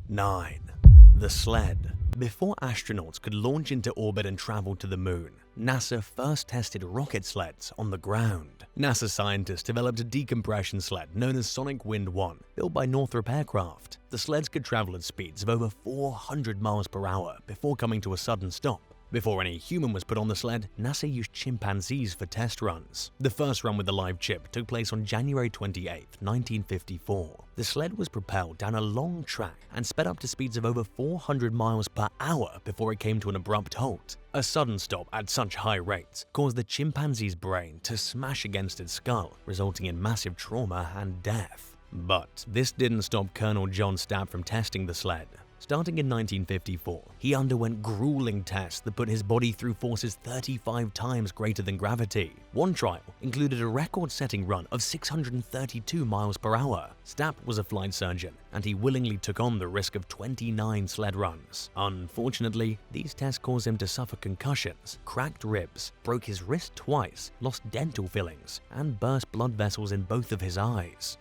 9. The sled. Before astronauts could launch into orbit and travel to the moon, NASA first tested rocket sleds on the ground. NASA scientists developed a decompression sled known as Sonic Wind 1, built by Northrop Aircraft. The sleds could travel at speeds of over 400 miles per hour before coming to a sudden stop. Before any human was put on the sled, NASA used chimpanzees for test runs. The first run with a live chip took place on January 28, 1954. The sled was propelled down a long track and sped up to speeds of over 400 miles per hour before it came to an abrupt halt. A sudden stop at such high rates caused the chimpanzee's brain to smash against its skull, resulting in massive trauma and death. But this didn't stop Colonel John Stapp from testing the sled. Starting in 1954, he underwent grueling tests that put his body through forces 35 times greater than gravity. One trial included a record-setting run of 632 miles per hour. Stapp was a flight surgeon, and he willingly took on the risk of 29 sled runs. Unfortunately, these tests caused him to suffer concussions, cracked ribs, broke his wrist twice, lost dental fillings, and burst blood vessels in both of his eyes.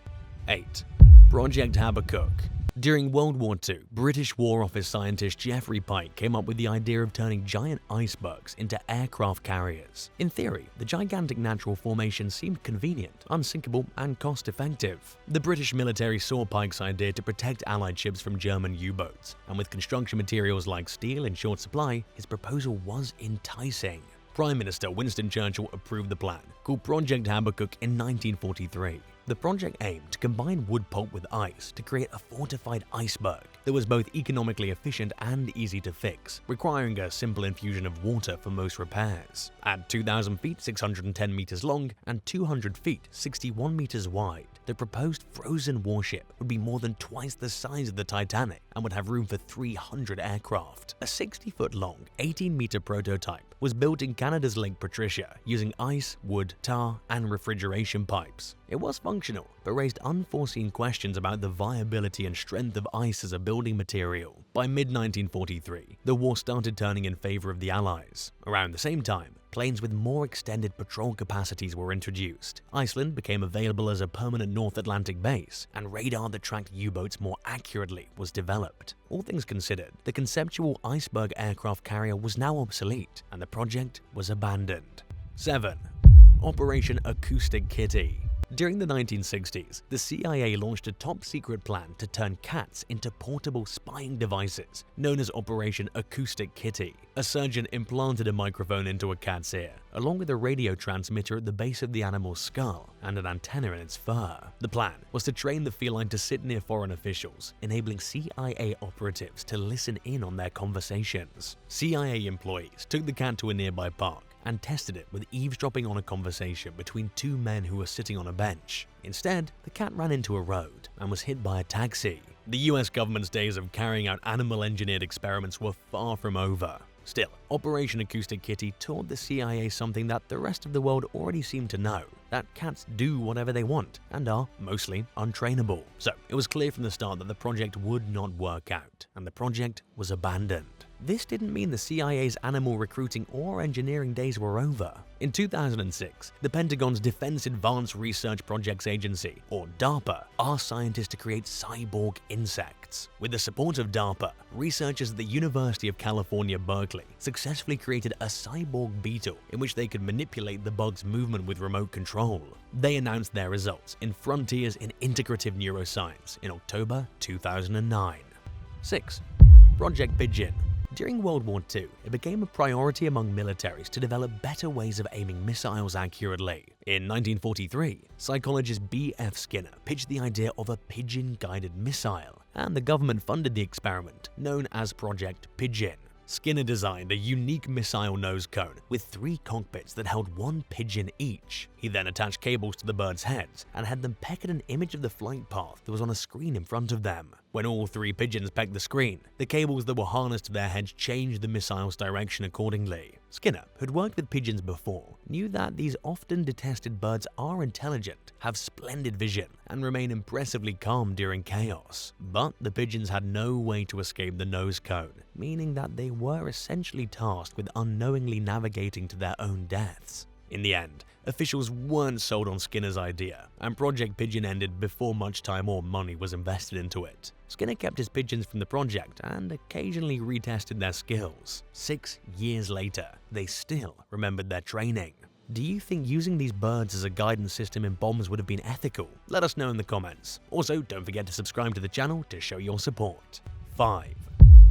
8. Project Habakkuk. During World War II, British War Office scientist Geoffrey Pike came up with the idea of turning giant icebergs into aircraft carriers. In theory, the gigantic natural formation seemed convenient, unsinkable, and cost-effective. The British military saw Pike's idea to protect Allied ships from German U-boats, and with construction materials like steel in short supply, his proposal was enticing. Prime Minister Winston Churchill approved the plan, called Project Habakkuk in 1943. The project aimed to combine wood pulp with ice to create a fortified iceberg that was both economically efficient and easy to fix, requiring a simple infusion of water for most repairs. At 2,000 feet 610 meters long and 200 feet 61 meters wide, the proposed frozen warship would be more than twice the size of the Titanic and would have room for 300 aircraft. A 60-foot-long, 18-meter prototype was built in Canada's Lake Patricia using ice, wood, tar, and refrigeration pipes. It was functional, but raised unforeseen questions about the viability and strength of ice as a building material. By mid-1943, the war started turning in favor of the Allies. Around the same time, planes with more extended patrol capacities were introduced. Iceland became available as a permanent North Atlantic base, and radar that tracked U-boats more accurately was developed. All things considered, the conceptual iceberg aircraft carrier was now obsolete, and the project was abandoned. 7. Operation Acoustic Kitty. During the 1960s, the CIA launched a top-secret plan to turn cats into portable spying devices, known as Operation Acoustic Kitty. A surgeon implanted a microphone into a cat's ear, along with a radio transmitter at the base of the animal's skull and an antenna in its fur. The plan was to train the feline to sit near foreign officials, enabling CIA operatives to listen in on their conversations. CIA employees took the cat to a nearby park and tested it with eavesdropping on a conversation between two men who were sitting on a bench. Instead, the cat ran into a road and was hit by a taxi. The US government's days of carrying out animal-engineered experiments were far from over. Still, Operation Acoustic Kitty taught the CIA something that the rest of the world already seemed to know, that cats do whatever they want and are mostly untrainable. So, it was clear from the start that the project would not work out, and the project was abandoned. This didn't mean the CIA's animal recruiting or engineering days were over. In 2006, the Pentagon's Defense Advanced Research Projects Agency, or DARPA, asked scientists to create cyborg insects. With the support of DARPA, researchers at the University of California, Berkeley successfully created a cyborg beetle in which they could manipulate the bug's movement with remote control. They announced their results in Frontiers in Integrative Neuroscience in October 2009. 6. Project Pigeon. During World War II, it became a priority among militaries to develop better ways of aiming missiles accurately. In 1943, psychologist B.F. Skinner pitched the idea of a pigeon-guided missile, and the government funded the experiment, known as Project Pigeon. Skinner designed a unique missile nose cone with 3 cockpits that held 1 pigeon each. He then attached cables to the birds' heads and had them peck at an image of the flight path that was on a screen in front of them. When all 3 pigeons pecked the screen, the cables that were harnessed to their heads changed the missile's direction accordingly. Skinner, who'd worked with pigeons before, knew that these often detested birds are intelligent, have splendid vision, and remain impressively calm during chaos. But the pigeons had no way to escape the nose cone, meaning that they were essentially tasked with unknowingly navigating to their own deaths. In the end, Officials weren't sold on Skinner's idea, and Project Pigeon ended before much time or money was invested into it. Skinner kept his pigeons from the project and occasionally retested their skills. 6 years later, they still remembered their training. Do you think using these birds as a guidance system in bombs would have been ethical? Let us know in the comments. Also, don't forget to subscribe to the channel to show your support. 5.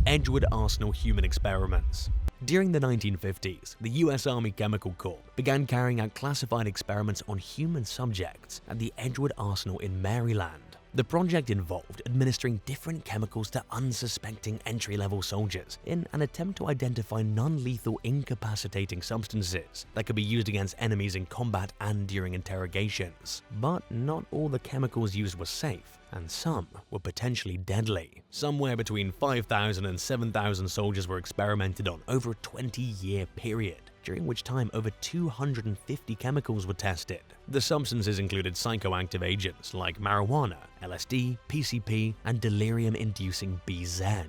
Edgewood Arsenal human experiments. During the 1950s, the US Army Chemical Corps began carrying out classified experiments on human subjects at the Edgewood Arsenal in Maryland. The project involved administering different chemicals to unsuspecting entry-level soldiers in an attempt to identify non-lethal incapacitating substances that could be used against enemies in combat and during interrogations. But not all the chemicals used were safe, and some were potentially deadly. Somewhere between 5,000 and 7,000 soldiers were experimented on over a 20-year period, during which time over 250 chemicals were tested. The substances included psychoactive agents like marijuana, LSD, PCP, and delirium-inducing BZ.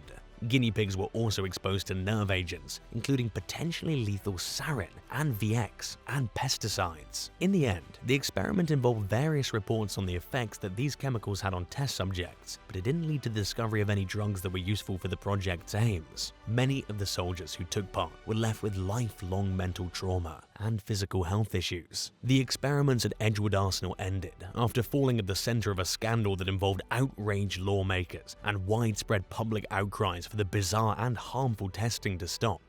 Guinea pigs were also exposed to nerve agents, including potentially lethal sarin and VX and pesticides. In the end, the experiment involved various reports on the effects that these chemicals had on test subjects, but it didn't lead to the discovery of any drugs that were useful for the project's aims. Many of the soldiers who took part were left with lifelong mental trauma and physical health issues. The experiments at Edgewood Arsenal ended after falling at the center of a scandal that involved outraged lawmakers and widespread public outcries for the bizarre and harmful testing to stop.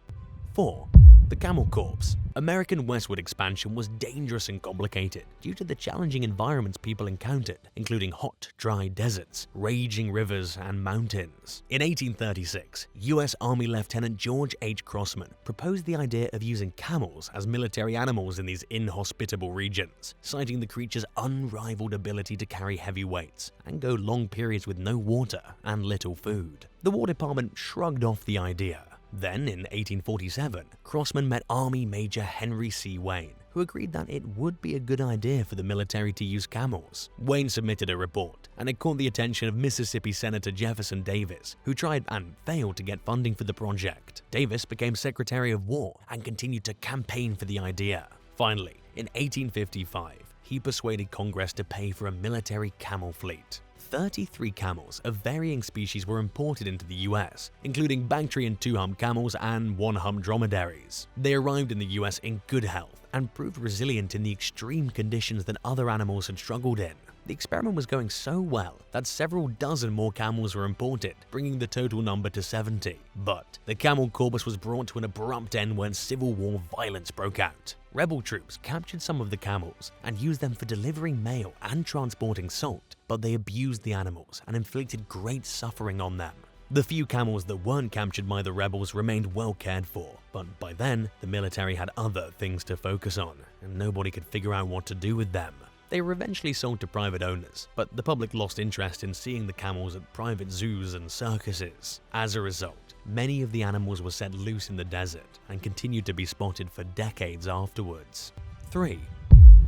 4. The Camel Corps. American westward expansion was dangerous and complicated due to the challenging environments people encountered, including hot, dry deserts, raging rivers, and mountains. In 1836, U.S. Army Lieutenant George H. Crossman proposed the idea of using camels as military animals in these inhospitable regions, citing the creature's unrivaled ability to carry heavy weights and go long periods with no water and little food. The War Department shrugged off the idea. Then, in 1847, Crossman met Army Major Henry C. Wayne, who agreed that it would be a good idea for the military to use camels. Wayne submitted a report, and it caught the attention of Mississippi Senator Jefferson Davis, who tried and failed to get funding for the project. Davis became Secretary of War and continued to campaign for the idea. Finally, in 1855, he persuaded Congress to pay for a military camel fleet. 33 camels of varying species were imported into the US, including Bactrian two-humped camels and one-humped dromedaries. They arrived in the US in good health and proved resilient in the extreme conditions that other animals had struggled in. The experiment was going so well that several dozen more camels were imported, bringing the total number to 70. But the camel corpus was brought to an abrupt end when Civil War violence broke out. Rebel troops captured some of the camels and used them for delivering mail and transporting salt, but they abused the animals and inflicted great suffering on them. The few camels that weren't captured by the rebels remained well cared for, but by then, the military had other things to focus on, and nobody could figure out what to do with them. They were eventually sold to private owners, but the public lost interest in seeing the camels at private zoos and circuses. As a result, many of the animals were set loose in the desert and continued to be spotted for decades afterwards. 3.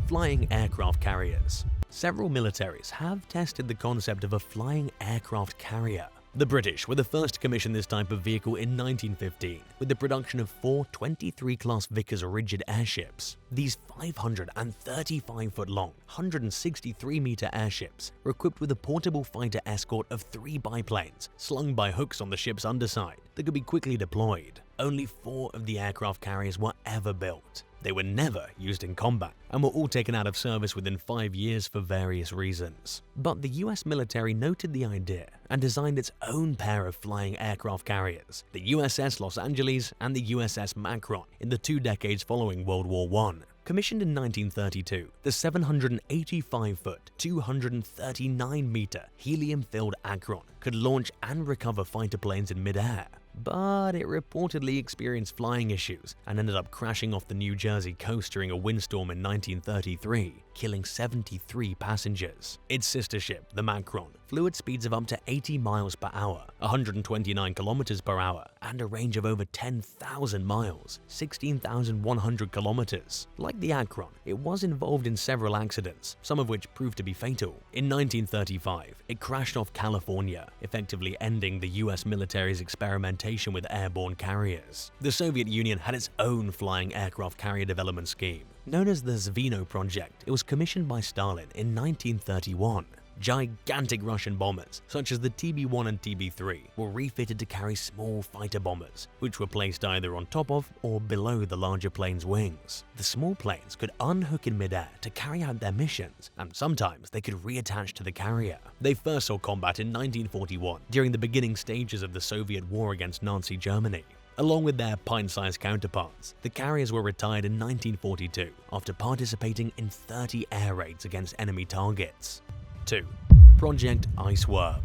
Flying aircraft carriers. Several militaries have tested the concept of a flying aircraft carrier. The British were the first to commission this type of vehicle in 1915, with the production of 4 23-class Vickers rigid airships. These 535-foot-long, 163-meter airships were equipped with a portable fighter escort of 3 biplanes slung by hooks on the ship's underside that could be quickly deployed. Only 4 of the aircraft carriers were ever built. They were never used in combat and were all taken out of service within 5 years for various reasons. But the US military noted the idea and designed its own pair of flying aircraft carriers, the USS Los Angeles and the USS Macron, in the 2 decades following World War I. Commissioned in 1932, the 785-foot, 239-meter helium-filled Akron could launch and recover fighter planes in mid-air. But it reportedly experienced flying issues and ended up crashing off the New Jersey coast during a windstorm in 1933, killing 73 passengers. Its sister ship, the Macron, flew at speeds of up to 80 miles per hour, 129 kilometers per hour, and a range of over 10,000 miles, 16,100 kilometers. Like the Macron, it was involved in several accidents, some of which proved to be fatal. In 1935, it crashed off California, effectively ending the US military's experimentation with airborne carriers. The Soviet Union had its own flying aircraft carrier development scheme. Known as the Zveno Project, it was commissioned by Stalin in 1931. Gigantic Russian bombers, such as the TB-1 and TB-3, were refitted to carry small fighter bombers, which were placed either on top of or below the larger plane's wings. The small planes could unhook in midair to carry out their missions, and sometimes they could reattach to the carrier. They first saw combat in 1941, during the beginning stages of the Soviet war against Nazi Germany. Along with their pint-sized counterparts, the carriers were retired in 1942 after participating in 30 air raids against enemy targets. 2. Project Iceworm.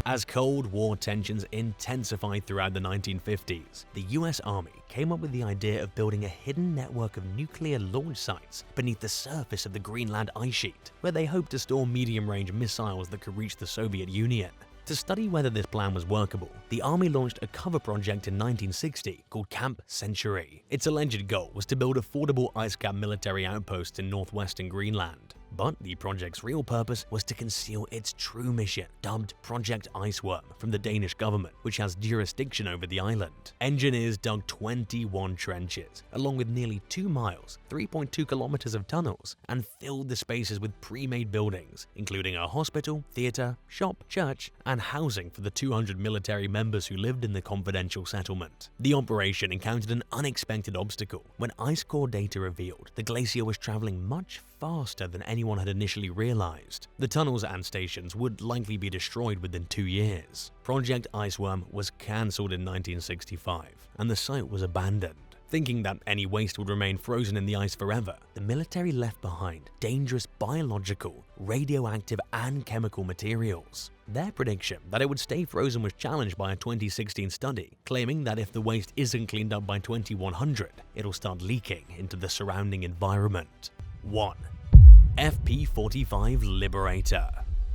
As Cold War tensions intensified throughout the 1950s, the US Army came up with the idea of building a hidden network of nuclear launch sites beneath the surface of the Greenland ice sheet, where they hoped to store medium-range missiles that could reach the Soviet Union. To study whether this plan was workable, the Army launched a cover project in 1960 called Camp Century. Its alleged goal was to build affordable ice-cap military outposts in northwestern Greenland. But the project's real purpose was to conceal its true mission, dubbed Project Iceworm, from the Danish government, which has jurisdiction over the island. Engineers dug 21 trenches, along with nearly 2 miles, 3.2 kilometers of tunnels, and filled the spaces with pre-made buildings, including a hospital, theater, shop, church, and housing for the 200 military members who lived in the confidential settlement. The operation encountered an unexpected obstacle when ice core data revealed the glacier was traveling much faster than anyone had initially realized. The tunnels and stations would likely be destroyed within 2 years. Project Iceworm was cancelled in 1965, and the site was abandoned. Thinking that any waste would remain frozen in the ice forever, the military left behind dangerous biological, radioactive, and chemical materials. Their prediction that it would stay frozen was challenged by a 2016 study, claiming that if the waste isn't cleaned up by 2100, it'll start leaking into the surrounding environment. 1. FP-45 Liberator.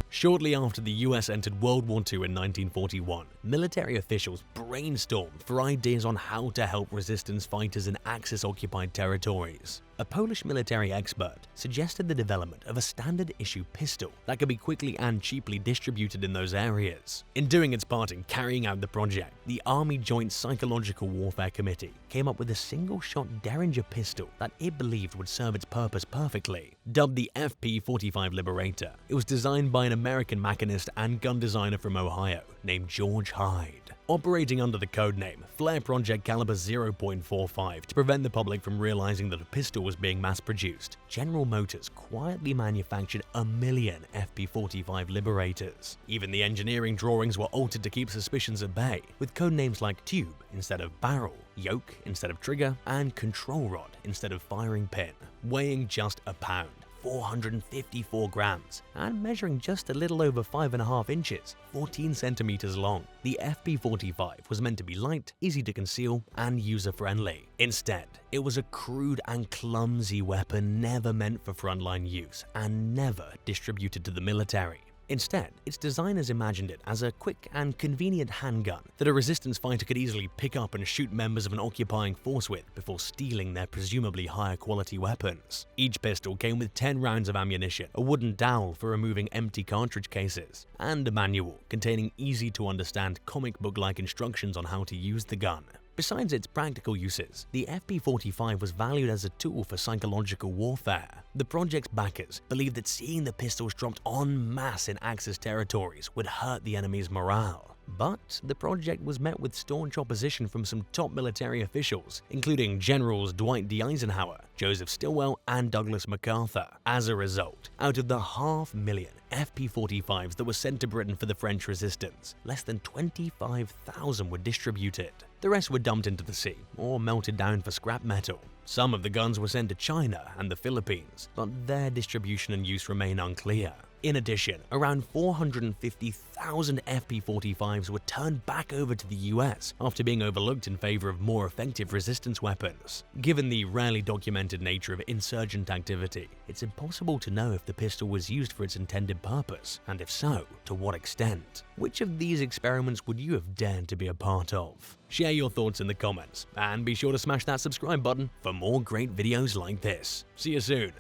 Shortly after the US entered World War II in 1941, military officials brainstormed for ideas on how to help resistance fighters in Axis-occupied territories. A Polish military expert suggested the development of a standard-issue pistol that could be quickly and cheaply distributed in those areas. In doing its part in carrying out the project, the Army Joint Psychological Warfare Committee came up with a single-shot Derringer pistol that it believed would serve its purpose perfectly. Dubbed the FP-45 Liberator, it was designed by an American machinist and gun designer from Ohio named George Hyde. Operating under the codename Flare Project Caliber 0.45 to prevent the public from realizing that a pistol was being mass-produced, General Motors quietly manufactured 1 million FP-45 Liberators. Even the engineering drawings were altered to keep suspicions at bay, with codenames like Tube instead of Barrel, Yoke instead of Trigger, and Control Rod instead of Firing Pin. Weighing just a pound, 454 grams, and measuring just a little over 5.5 inches, 14 centimeters long, the FP-45 was meant to be light, easy to conceal, and user-friendly. Instead, it was a crude and clumsy weapon never meant for frontline use and never distributed to the military. Instead, its designers imagined it as a quick and convenient handgun that a resistance fighter could easily pick up and shoot members of an occupying force with before stealing their presumably higher quality weapons. Each pistol came with 10 rounds of ammunition, a wooden dowel for removing empty cartridge cases, and a manual containing easy-to-understand comic book-like instructions on how to use the gun. Besides its practical uses, the FP-45 was valued as a tool for psychological warfare. The project's backers believed that seeing the pistols dropped en masse in Axis territories would hurt the enemy's morale. But the project was met with staunch opposition from some top military officials, including Generals Dwight D. Eisenhower, Joseph Stilwell, and Douglas MacArthur. As a result, out of the 500,000 FP-45s that were sent to Britain for the French resistance, less than 25,000 were distributed. The rest were dumped into the sea or melted down for scrap metal. Some of the guns were sent to China and the Philippines, but their distribution and use remain unclear. In addition, around 450,000 FP-45s were turned back over to the US after being overlooked in favor of more effective resistance weapons. Given the rarely documented nature of insurgent activity, it's impossible to know if the pistol was used for its intended purpose, and if so, to what extent. Which of these experiments would you have dared to be a part of? Share your thoughts in the comments, and be sure to smash that subscribe button for more great videos like this. See you soon!